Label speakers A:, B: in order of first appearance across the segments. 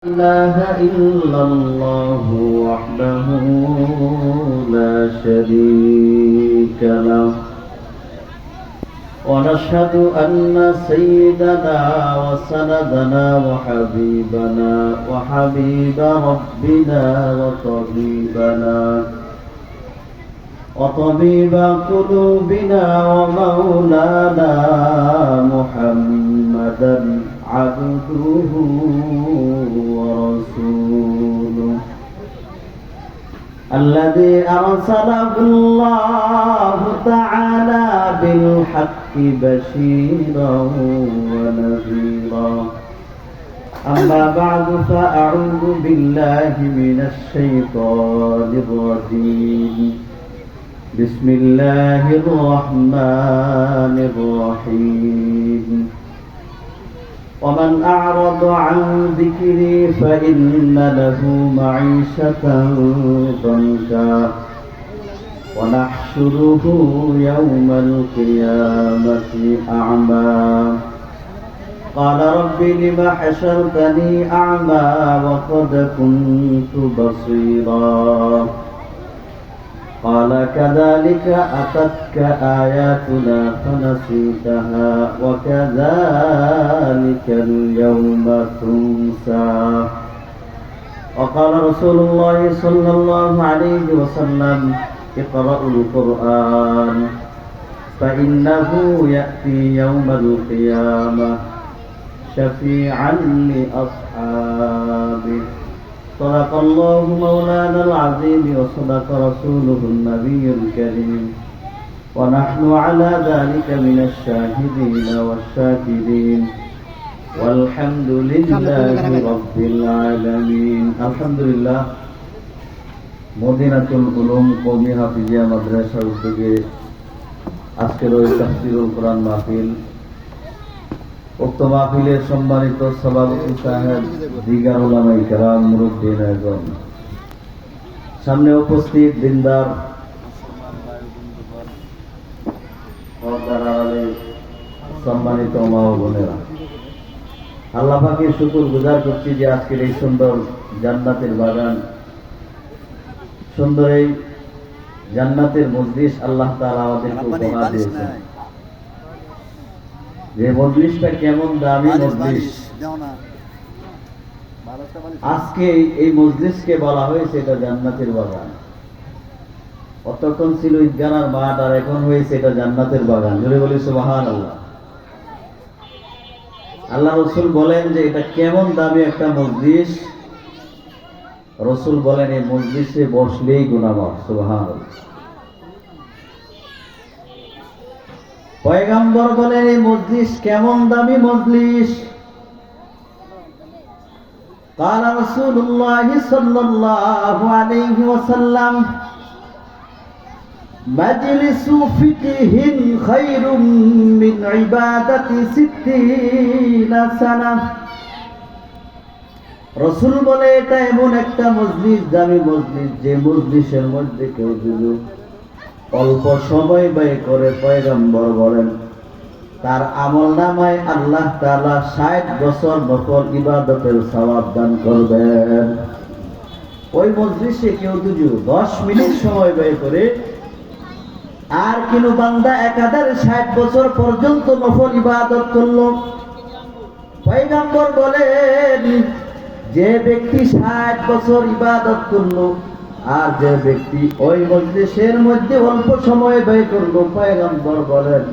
A: إله إلا الله وحده لا شريك له ونشهد أن سيدنا وسندنا وحبيب ربنا وطبيب قلوبنا ومولانا محمدا عبده ورسوله الذي أرسله الله تعالى بالحق بشيرا ونذيرا. أما بعد فأعوذ بالله من الشيطان الرجيم. بسم الله الرحمن الرحيم. ومن أعرض عن ذكري فإن له معيشة ضنكا ونحشره يوم القيامة أعمى قال رب لم حشرتني أعمى وقد كنت بصيرا قال كذلك أتتك آياتنا فنسيتها وكذلك اليوم تنسى. وقال رسول الله صلى الله عليه وسلم اقرأوا القرآن فإنه يأتي يوم القيامة شفيعا لأصحابه. صدق الله مولانا العظيم وصدق رسوله النبي الكريم ونحن على ذلك من الشاهدين والشاكرين والحمد لله رب العالمين. الحمد لله মদিনাতুল উলুম কওমি হাফিজিয়া মাদ্রাসার উদ্যোগে আজকের ওই তাফসীরুল কোরআন মাহফিল, উক্ত মাহফিলের সম্মানিত সভাপতি সাহেব, দিগার উলামায়ে কেরাম, মুরব্বিন আযম, সামনে উপস্থিত দিনদার সম্মানিত মা ও বোনেরা, আল্লাহ পাকের শুকর গুজার করছি যে আজকের এই সুন্দর জান্নাতের বাগান, সুন্দর এই জান্নাতের মজলিস আল্লাহ তাআলা আমাদেরকে উপহার দিয়েছেন। যে মজলিসটা কেমন দামি মজলিস, আজকে এই মজলিসকে বলা হয়েছে এটা জান্নাতের বাগান। অতক্ষণ ছিল ঈদগানার মাঠ, আর এখন হয়েছে এটা জান্নাতের বাগান। জোরে বলি সুবহানাল্লাহ। আল্লাহ রসুল বলেন যে এটা কেমন দামি একটা মজলিস। রসুল বলেন এই মজলিসে বসলেই গুনাহ মাফ। সুবহানাল্লাহ। পয়গম্বর বলেন এই মজলিস কেমন দামি মজলিস। قال رسول الله صلى الله عليه وسلم مجلس فقه خير من عبادة 60 سنة। রসুল বলে এটা এমন একটা মজলিস, দামি মজলিস, যে মজলিসের মধ্যে কেউ যদি অল্প সময় ব্যয় করে, পয়গম্বর বলেন তার আমলনামায় আল্লাহ তাআলা 60 বছর নফল ইবাদতের সওয়াব দান করবেন। ওই মজলিসে কেউ যদি 10 মিনিট সময় ব্যয় করে, আর কোন বান্দা একাধার 60 বছর পর্যন্ত নফল ইবাদত করলো, পয়গম্বর বলেন যে ব্যক্তি 60 বছর ইবাদত করলো আর যে ব্যক্তি ওই মজলিসের মধ্যে অল্প সময় ব্যয় করলো, পয়গম্বর বলেন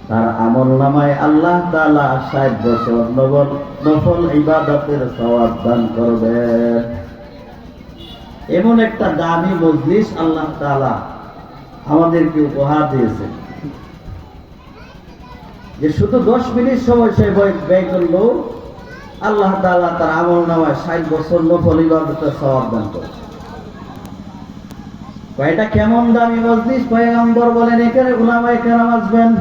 A: তার আমলনামায় আল্লাহ তাআলা 60 বছর নফল ইবাদতের সওয়াব দান করবেন। এমন একটা দামি মজলিস আল্লাহ তাআলা আমাদেরকে উপহার দিয়েছেন যে শুধু 10 মিনিট সময় সে ব্যয় করলো, আল্লাহ তাআলা তার আমলনামায় 60 বছর নফল ইবাদতের সওয়াব দান করবেন। এটা কেমন দামি মজলিস। পয়গম্বর বলেন এখানে উলামায়ে কেরাম আসবেন।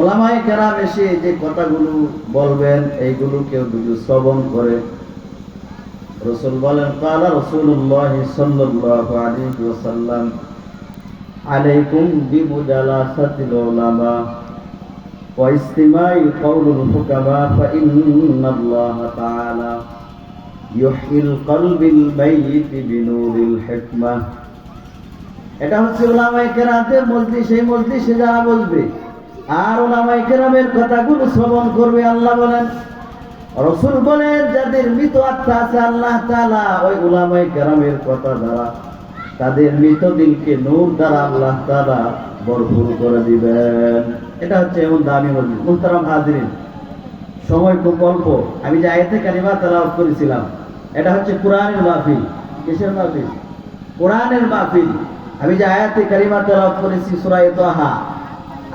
A: উলামায়ে কেরাম এসে যে কথাগুলো বলবেন এইগুলো কেউ যদি শ্রবণ করে, রাসূল বলেন قال رسول الله صلى الله عليه وسلم عليكم بمجالسة العلماء واستماع قول الحكماء فإن الله تعالى يحيي القلب الميت بنور الحكمة। এটা হচ্ছে উলামায়ে কেরামের মজলিস। এই মজলিসে যারা বসবে আর উলামায়ে কেরামের কথাগুলো শ্রবণ করবে, আল্লাহ বলেন, রাসূল বলেন, যাদের মৃত আত্মা আছে আল্লাহ তাআলা ওই উলামায়ে কেরামের কথা দ্বারা তাদের মৃত দিলকে নূর দ্বারা আল্লাহ তাআলা ভরপুর করে দিবেন। এটা হচ্ছে এমন দামি মজলিস। মুহতারাম হাজিরিন, সময় খুব অল্প। আমি যে আয়াতে কারিমা তেলাওয়াত করেছিলাম এটা হচ্ছে কোরআনের মাহফিল। কিসের মাহফিল? কোরআনের মাহফিল। আমি যে আয়াতে কারিমা তেলাওয়াত করেছি সূরা তাহা,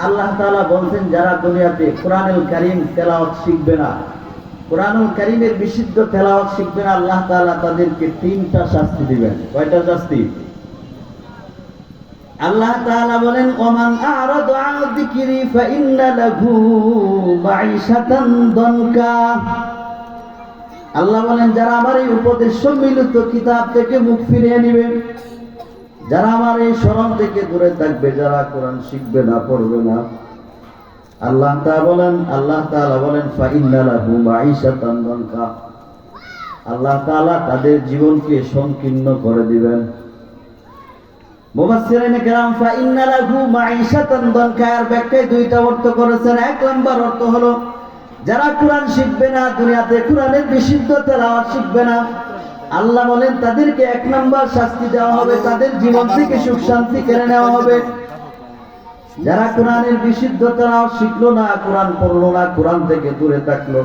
A: আল্লাহ তাআলা বলছেন যারা দুনিয়াতে কোরআনুল কারীম তেলাওয়াত শিখবে না, কোরআনুল কারীমের বিশুদ্ধ তেলাওয়াত শিখবে না, আল্লাহ তাআলা তাদেরকে 3টা শাস্তি দিবেন। কয়টা শাস্তি? আল্লাহ তাআলা বলেন, ওমান আ'রাদা আন যিকরি ফাইন্না লাহু মাঈশাতান দনকা। আল্লাহ বলেন, যারা আমার এই উপদেশ সম্মিলিত কিতাব থেকে মুখ ফিরিয়ে নেবে, যারা আমার এই স্মরণ থেকে দূরে থাকবে, যারা কোরআন শিখবে না, পড়বে না, আল্লাহ তাআলা বলেন ফাইন্না লাহু মাঈশাতান দনকা, আল্লাহ তাআলা তাদের জীবনকে সংকীর্ণ করে দিবেন। মুফাসসিরিনে কেরাম ফাইন্না লাহু মাঈশাতান দনকা এর ব্যাখ্যায় 2টা অর্থ করেছেন। 1 নম্বর অর্থ হলো যারা কোরআন শিখবে না, দুনিয়াতে কোরআনের বিশুদ্ধ তেলাওয়াত শিখবে না, আল্লাহ বলেন তাদেরকে 1 নম্বর শাস্তি দেওয়া হবে, তাদের জীবন থেকে সুখ শান্তি কেড়ে নেওয়া হবে। যারা কোরআনের বিশুদ্ধ তেলাওয়াত শিখলো না, কোরআন পড়লো না, কোরআন থেকে দূরে থাকলো,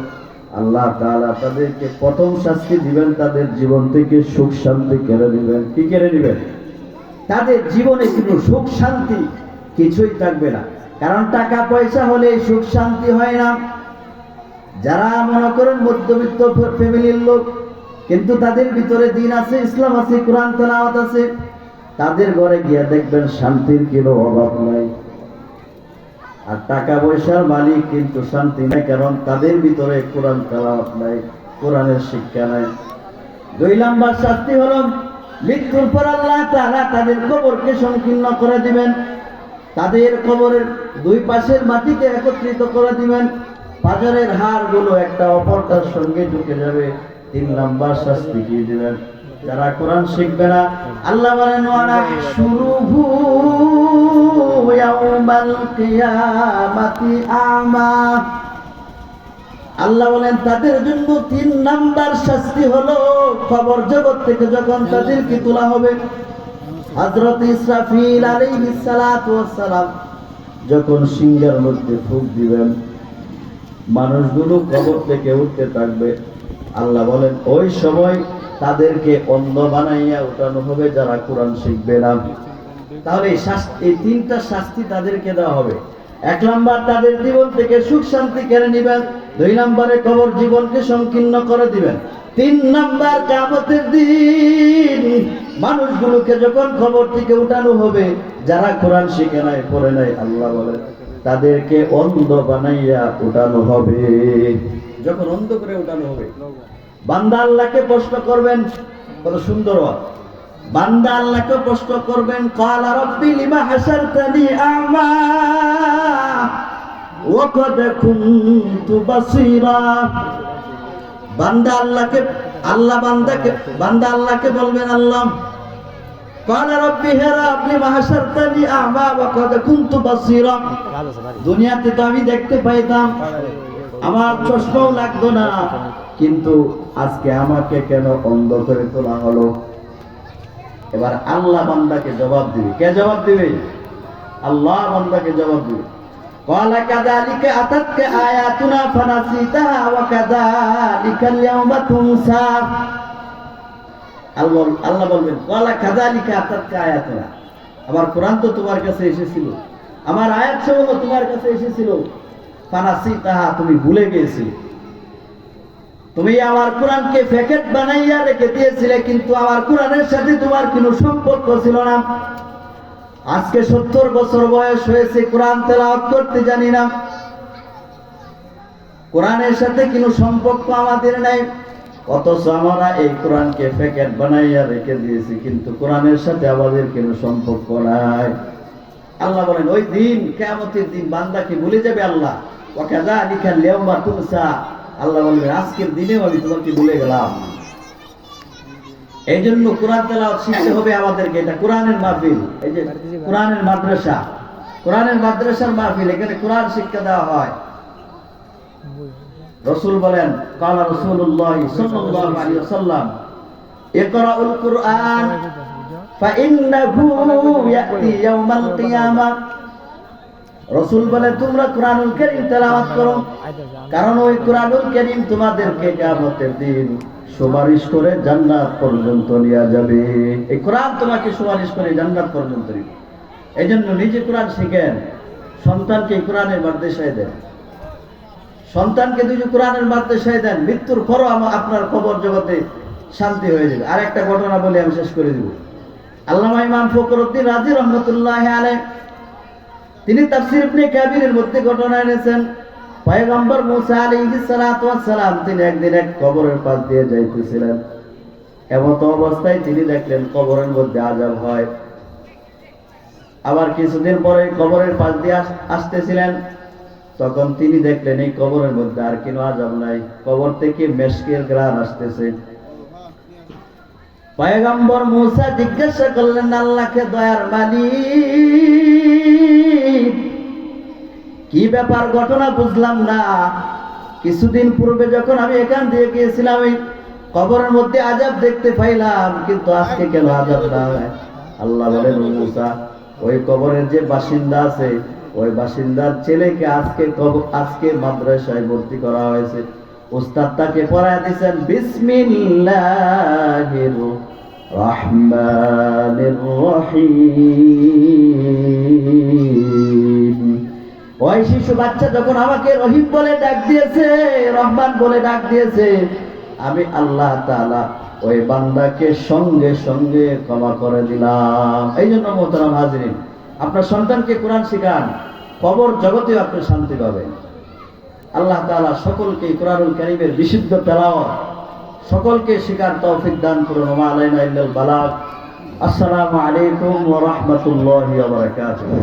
A: আল্লাহ তাআলা তাদেরকে প্রথম শাস্তি দিবেন, তাদের জীবন থেকে সুখ শান্তি কেড়ে নেবেন। কি কেড়ে নেবেন? তাদের জীবনে কিন্তু সুখ শান্তি কিছুই থাকবে না। কারণ টাকা পয়সা হলে সুখ শান্তি হয় না। যারা মনে করেন মধ্যবিত্ত ফ্যামিলির লোক কিন্তু তাদের ভিতরে দিন আছে, ইসলাম আছে, কোরআন তেলাওয়াত আছে, তাদের ঘরে গিয়ে দেখবেন শান্তির কোনো অভাব নাই। আর টাকা পয়সার মালিক কিন্তু শান্তি নাই, কারণ তাদের ভিতরে কোরআন তেলাওয়াত নাই, কোরআনের শিক্ষা নাই। 2 নম্বর শাস্তি হলো মৃত্যুর পর আল্লাহ তাআলা তাদের কবরকে সংকীর্ণ করে দিবেন, তাদের কবরের 2 পাশের মাটিকে একত্রিত করে দিবেন, পাঁজরের হাড়গুলো একটা অপরটার সঙ্গে ঢুকে যাবে। 3 নম্বর শাস্তি কি দিবেন? যারা কোরআন শিখবে না, আল্লাহ বলেন ওয়ানাহশুরুহু ইয়াউমাল কিয়ামাতি আমা। আল্লাহ বলেন তাদের জন্য 3 নম্বর শাস্তি হলো কবর জগৎ থেকে যখন তাদেরকে তোলা হবে, হযরত ইসরাফিল আলাইহিস সালাতু ওয়াস সালাম যখন সিংহের মধ্যে ফুঁক দিবেন, মানুষগুলো কবর থেকে উঠতে থাকবে। আল্লাহ বলেন ওই সময় তাদেরকে অন্ধ বানাইয়া উঠানো হবে যারা কোরআন শিখবে না। তাহলে এই 3টা শাস্তি তাদেরকে দেওয়া হবে। 1 নম্বর তাদের জীবন থেকে সুখ শান্তি কেড়ে নেবেন, 2 নম্বরে কবর জীবনকে সংকীর্ণ করে দিবেন, 3 নম্বর কিয়ামতের দিন মানুষগুলোকে যখন কবর থেকে উঠানো হবে, যারা কোরআন শিখে নাই, পড়ে নাই, আল্লাহ বলেন তাদেরকে অন্ধ বানাইয়া উঠানো হবে। যখন অন্ধ করে উঠানো হবে, বান্দা আল্লাহকে প্রশ্ন করবেন, কত সুন্দর বান্দা আল্লাহকে প্রশ্ন করবেন, ক্বালা রাব্বি লিমা হাসারতানি আমা ওয়া ক্বাদ কুনতু বাসীরা। বান্দা আল্লাহকে বলবেন, আল্লাহ ক্বালা রাব্বি হে রব লিমা হাসারতানি আমা ওয়া ক্বাদ কুনতু বাসীরা। দুনিয়াতে তো আমি দেখতে পাইতাম, আমার চশমাও লাগতো না, কিন্তু আজকে আমাকে কেন অন্ধ করে তোলা হলো? এবার আল্লাহ বান্দাকে জবাব দিবে। কে জবাব দিবে? আল্লাহ বান্দাকে জবাব দিবে। ক্বালা কাযালিকা আতাতকা আয়াতুনা ফানাসিতাহা ওয়া কাযালিকাল ইয়াওমা তুনসা। আল্লাহ বলবেন, ক্বালা কাযালিকা আতাতকা আয়াতুনা, আমার কোরআন তো তোমার কাছে এসেছিল, আমার আয়াতসমূহ তোমার কাছে এসেছিল, ফানাসিতাহা, তুমি ভুলে গিয়েছিলে, তুমি আমার কোরআনকে প্যাকেট বানাইয়া রেখে দিয়েছিলে, কিন্তু আমার কোরআনের সাথে তোমার কোনো সম্পর্ক ছিল না। আজকে 70 বছর বয়স হয়েছে, কোরআন তেলাওয়াত করতে জানি না, কোরআনের সাথে কোনো সম্পর্ক আমাদের নাই, অথচ আমরা এই কোরআনকে প্যাকেট বানাইয়া রেখে দিয়েছি, কিন্তু কোরআনের সাথে আমাদের কোনো সম্পর্ক নাই। আল্লাহ বলেন ওই দিন, কিয়ামতের দিন বান্দা কি ভুলে যাবে আল্লাহ? ওয়া কাযালিকা আল-ইয়াওমা তুনসা, আল্লাহ বলবেন আজকের দিনেও আমি তোমাকে ভুলে গেলাম। এই জন্য কোরআন তেলাওয়াত শিখতে হবে আমাদেরকে। এটা কোরআনের মাহফিল, এই যে কোরআনের মাদ্রাসা, কোরআনের মাদ্রাসার মাহফিল, এখানে কোরআন শিক্ষা দেওয়া হয়। রাসূল বলেন, কালা রাসূলুল্লাহ সাল্লাল্লাহু আলাইহি ওয়াসাল্লাম, ইকরাউল কুরআন ফাইন্নাহু ইয়াতি ইয়াউমাল কিয়ামাহ। রাসূল বলেন, তোমরা কোরআনুল কারীম তেলাওয়াত করো, কারণ ওই কোরআনুল কারীম তোমাদেরকে কিয়ামতের দিন সুপারিশ করে জান্নাত পর্যন্ত নিয়ে যাবে। এই কোরআন তোমাকে সুপারিশ করে জান্নাত পর্যন্ত নিবে। এই জন্য নিজে কোরআন শিখেন, সন্তানকে কোরআনের মাদ্রাসায় দেন, সন্তানকে দুই কোরআনের মাদ্রাসায় দেন। মৃত্যুর পরও আপনার কবর জগতে শান্তি হয়ে যাবে। আর একটা ঘটনা বলে আমি শেষ করে দিব। আল্লামা ইমাম ফখরুদ্দীন রাজি রহমতুল্লাহ আলাইহি তিনি তাফসীর ইবনে কাবিরের মধ্যে ঘটনা এনেছেন। পয়গম্বর মুসা আলাইহিস সালাতু ওয়াস সালাম তিনি একদিন এক কবরের পাশ দিয়ে যাইতেছিলেন। এমত অবস্থায় তিনি দেখলেন কবরের মধ্যে আযাব হয়। আবার কিছুদিন পরে কবরের পাশ দিয়ে আসতেছিলেন, তখন তিনি দেখলেন এই কবরের মধ্যে আর কোনো আযাব নাই, কবর থেকে মেশকের ঘ্রাণ আসতেছে। পয়গম্বর মুসা জিজ্ঞাসা করলেন আল্লাহকে, দয়ার মালিক, কি ব্যাপার, ঘটনা বুঝলাম না। কিছুদিন পূর্বে যখন আমি এখান দিয়ে গিয়েছিলাম এই কবরের মধ্যে আযাব দেখতে পাইলাম, কিন্তু আজকে কেন আযাব নাই? আল্লাহ বলেন, মুসা, ওই কবরের যে বাসিন্দা আছে ওই বাসিন্দার ছেলেকে আজকে মাদ্রাসায় ভর্তি করা হয়েছে। উস্তাদ তাকে পড়ায় দিয়েছেন বিসমিল্লাহির রহমানির রহিম। ওই শিশু বাচ্চা যখন আমাকে রহিম বলে ডাক দিয়েছে, রহমান বলে ডাক দিয়েছে, আমি আল্লাহ তাআলা ওই বান্দাকে সঙ্গে সঙ্গে ক্ষমা করে দিলাম। এই জন্য মোহতারাম হাজিরিন, আপনার সন্তানকে কোরআন শিখান, কবর জগতেও আপনি শান্তি পাবেন। আল্লাহ তাআলা সকলকে কোরআনুল কারীমের বিশুদ্ধ তেলাওয়াত সকলকে শিখার তৌফিক দান করুন। ওয়া আলাইনা ইল্লাল বালাগ। আসসালামু আলাইকুম ওয়া রাহমাতুল্লাহি ওয়া বারাকাতুহু।